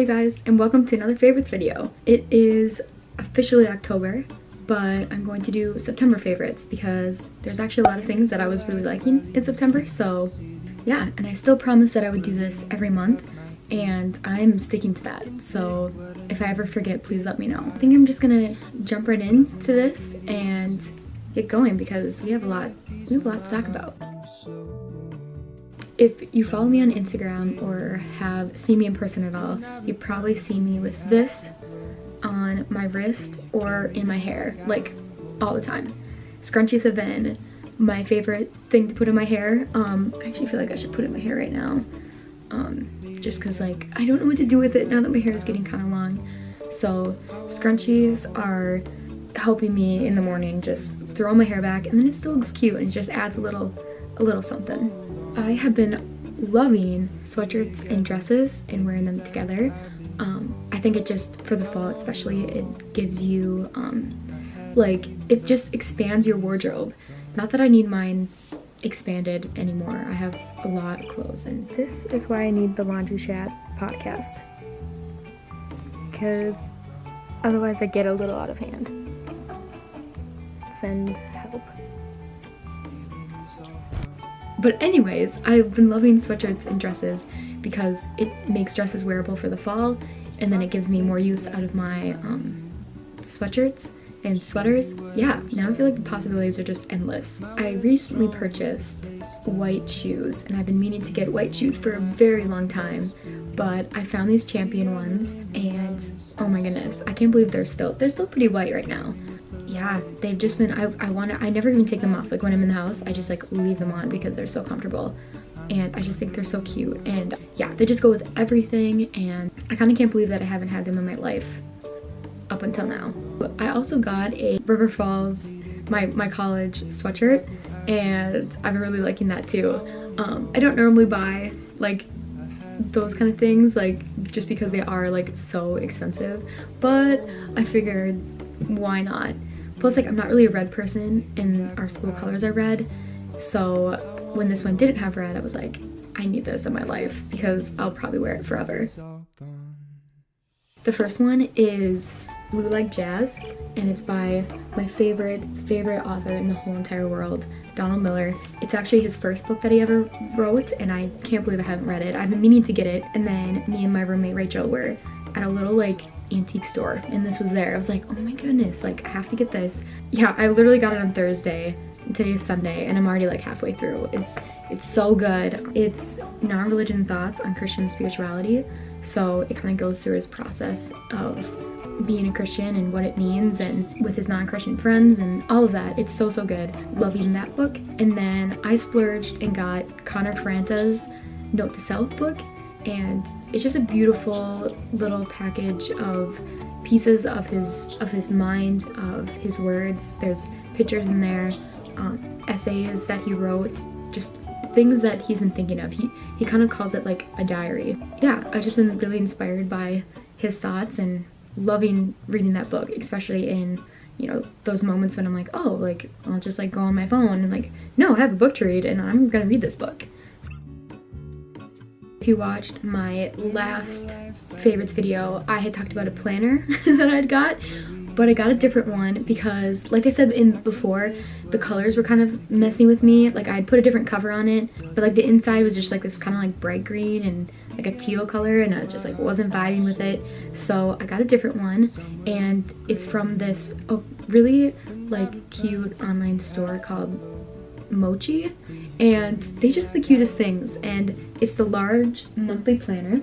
Hi you guys, and welcome to another favorites video. It is officially October, but I'm going to do September favorites because there's actually a lot of things that I was really liking in September. So yeah, and I still promised that I would do this every month, and I'm sticking to that. So if I ever forget, please let me know. I think I'm just gonna jump right into this and get going because we have a lot to talk about. If you follow me on Instagram or have seen me in person at all, you probably see me with this on my wrist or in my hair, like all the time. Scrunchies have been my favorite thing to put in my hair. I actually feel like I should put it in my hair right now. Just cause like, I don't know what to do with it now that my hair is getting kind of long. So scrunchies are helping me in the morning just throw my hair back, and then it still looks cute and it just adds a little something. I have been loving sweatshirts and dresses and wearing them together. I think it just, for the fall especially, it gives you, like, it just expands your wardrobe. Not that I need mine expanded anymore. I have a lot of clothes, and this is why I need the Laundry Chat podcast. Because otherwise I get a little out of hand. Send help. But anyways, I've been loving sweatshirts and dresses because it makes dresses wearable for the fall, and then it gives me more use out of my sweatshirts and sweaters. Yeah, now I feel like the possibilities are just endless. I recently purchased white shoes, and I've been meaning to get white shoes for a very long time, but I found these Champion ones, and oh my goodness, I can't believe they're still pretty white right now. Yeah, they've just been, I never even take them off. Like when I'm in the house, I just like leave them on because they're so comfortable. And I just think they're so cute. And yeah, they just go with everything. And I kind of can't believe that I haven't had them in my life up until now. I also got a River Falls, my college sweatshirt, and I've been really liking that too. I don't normally buy like those kind of things, like just because they are like so expensive, but I figured why not? Plus, like, I'm not really a red person, and our school colors are red, so when this one didn't have red, I was like, I need this in my life because I'll probably wear it forever. The first one is Blue Like Jazz, and it's by my favorite author in the whole entire world, Donald Miller. It's actually his first book that he ever wrote, and I can't believe I haven't read it. I've been meaning to get it, and then me and my roommate Rachel were at a little like antique store, and this was there. I was like, oh my goodness, like I have to get this. Yeah, I literally got it on Thursday. Today is Sunday, and I'm already like halfway through. It's so good. It's non-religion thoughts on Christian spirituality, so it kind of goes through his process of being a Christian and what it means, and with his non-Christian friends and all of that. It's so good. Love reading that book. And then I splurged and got Connor Franta's Note to Self book, and it's just a beautiful little package of pieces of his mind, of his words. There's pictures in there, essays that he wrote, just things that he's been thinking of. He kind of calls it like a diary. Yeah, I've just been really inspired by his thoughts and loving reading that book, especially in, you know, those moments when I'm like, oh, like I'll just like go on my phone and like, no, I have a book to read and I'm gonna read this book. If you watched my last favorites video, I had talked about a planner that I'd got, but I got a different one because, like I said before, the colors were kind of messing with me. Like I'd put a different cover on it, but like the inside was just like this kind of like bright green and like a teal color, and I just like wasn't vibing with it. So I got a different one, and it's from this really like cute online store called Mochi, and they just have the cutest things. And it's the large monthly planner.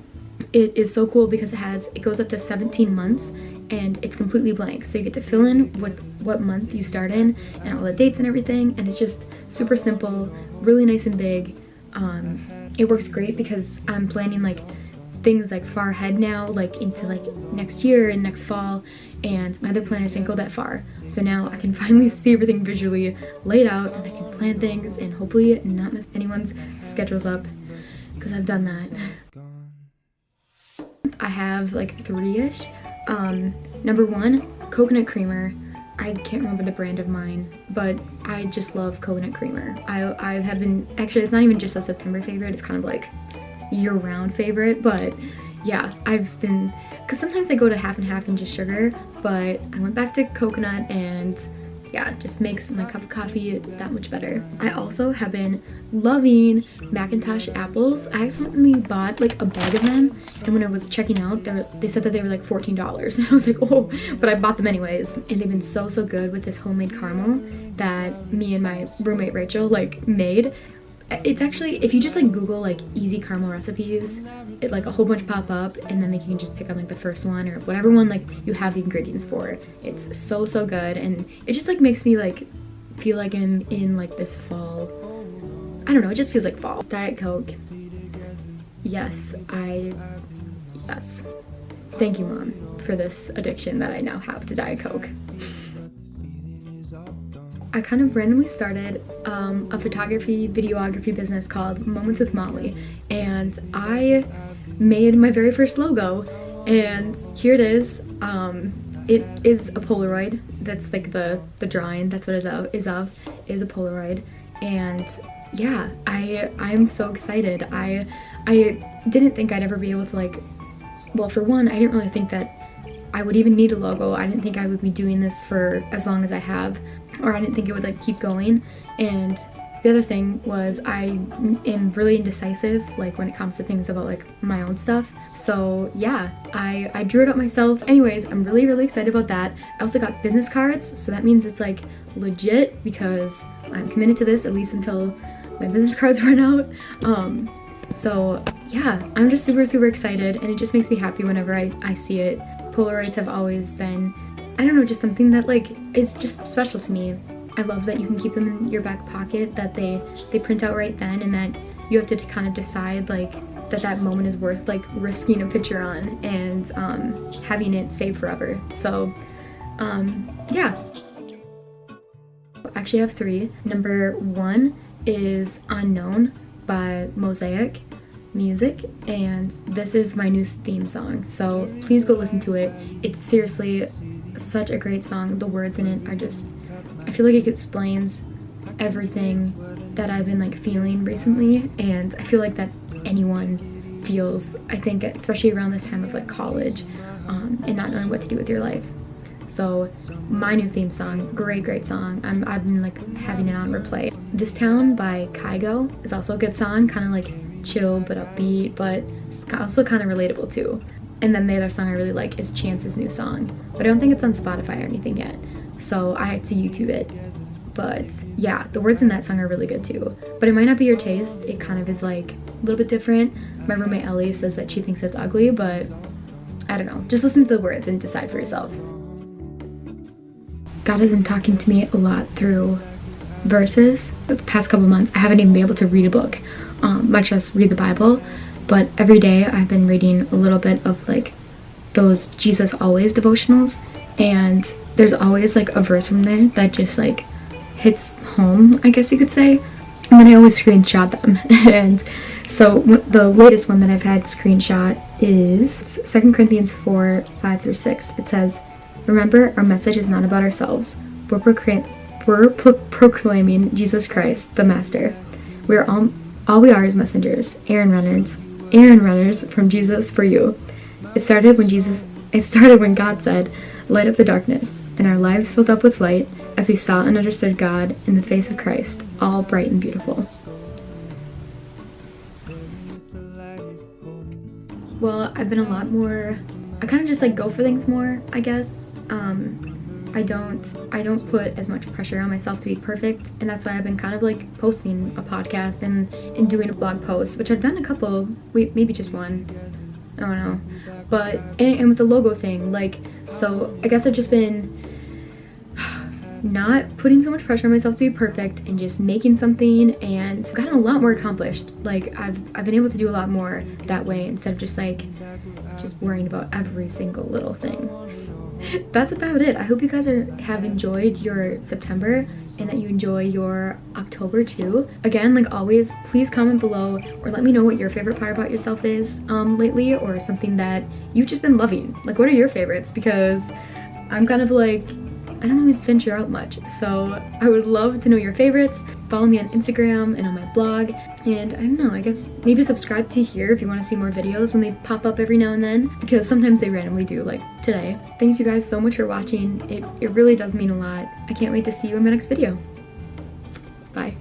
It is so cool because it goes up to 17 months, and it's completely blank, so you get to fill in what month you start in and all the dates and everything, and it's just super simple, really nice and big. It works great because I'm planning like things like far ahead now, like into like next year and next fall, and my other planners didn't go that far, so now I can finally see everything visually laid out, and I can plan things and hopefully not mess anyone's schedules up, because I've done that. I have like 3-ish. Number 1, coconut creamer. I can't remember the brand of mine, but I just love coconut creamer. I have been, actually it's not even just a September favorite, it's kind of like year-round favorite, but yeah, I've been, because sometimes I go to half and half and just sugar, but I went back to coconut, and yeah, it just makes my cup of coffee that much better. I also have been loving Macintosh apples. I accidentally bought like a bag of them, and when I was checking out, they said that they were like $14, and I was like, oh, but I bought them anyways, and they've been so good with this homemade caramel that me and my roommate Rachel like made. It's actually, if you just like Google like easy caramel recipes, it like a whole bunch pop up, and then you can just pick on like the first one or whatever one like you have the ingredients for. It's so good, and it just like makes me like feel like I'm in like this fall. I don't know, it just feels like fall. Diet Coke. Yes. Thank you, Mom, for this addiction that I now have to Diet Coke. I kind of randomly started a photography, videography business called Moments with Motley, and I made my very first logo, and here it is. It is a Polaroid. That's like the drawing, that's what it is a Polaroid, and yeah, I'm so excited. I didn't think I'd ever be able to like, well, for one, I didn't really think that I would even need a logo. I didn't think I would be doing this for as long as I have, or I didn't think it would like keep going. And the other thing was I am really indecisive like when it comes to things about like my own stuff. So yeah, I drew it up myself. Anyways, I'm really excited about that. I also got business cards, so that means it's like legit because I'm committed to this at least until my business cards run out. So yeah, I'm just super excited, and it just makes me happy whenever I see it. Polaroids have always been, I don't know, just something that like is just special to me. I love that you can keep them in your back pocket, that they print out right then, and that you have to kind of decide like that moment is worth like risking a picture on and having it saved forever. So yeah. Actually, I have 3. Number 1 is Unknown by Mosaic Music, and this is my new theme song, so please go listen to it. It's seriously such a great song. The words in it are just, I feel like it explains everything that I've been like feeling recently, and I feel like that anyone feels, I think, especially around this time of like college and not knowing what to do with your life. So my new theme song, great song. I've been like having it on replay. This Town by Kygo is also a good song, kind of like chill but upbeat, but also kind of relatable too. And then the other song I really like is Chance's new song, but I don't think it's on Spotify or anything yet, so I had to YouTube it. But yeah, the words in that song are really good too, but it might not be your taste. It kind of is like a little bit different. My roommate Ellie says that she thinks it's ugly, but I don't know, just listen to the words and decide for yourself. God has been talking to me a lot through verses the past couple months. I haven't even been able to read a book, much less read the Bible, but every day I've been reading a little bit of like those Jesus Always devotionals, and there's always like a verse from there that just like hits home, I guess you could say, and then I always screenshot them. And so the latest one that I've had screenshot is 2 Corinthians 4:5-6. It says, "Remember, our message is not about ourselves. We're proclaiming Jesus Christ, the Master. All we are is messengers, errand runners from Jesus for you. It started when God said, 'Light up the darkness,' and our lives filled up with light as we saw and understood God in the face of Christ, all bright and beautiful." Well, I've been a lot more, I kind of just like go for things more, I guess. I don't put as much pressure on myself to be perfect, and that's why I've been kind of like posting a podcast and doing a blog post, which I've done a couple, maybe just one, I don't know. But and with the logo thing, like, so I guess I've just been not putting so much pressure on myself to be perfect and just making something, and I've gotten a lot more accomplished. Like I've been able to do a lot more that way instead of just worrying about every single little thing. That's about it. I hope you guys have enjoyed your September and that you enjoy your October too. Again, like always, please comment below or let me know what your favorite part about yourself is lately, or something that you've just been loving. Like, what are your favorites? Because I'm kind of like I don't always venture out much. So I would love to know your favorites. Follow me on Instagram and on my blog. And I don't know, I guess maybe subscribe to here if you want to see more videos when they pop up every now and then, because sometimes they randomly do, like today. Thanks you guys so much for watching. It really does mean a lot. I can't wait to see you in my next video. Bye.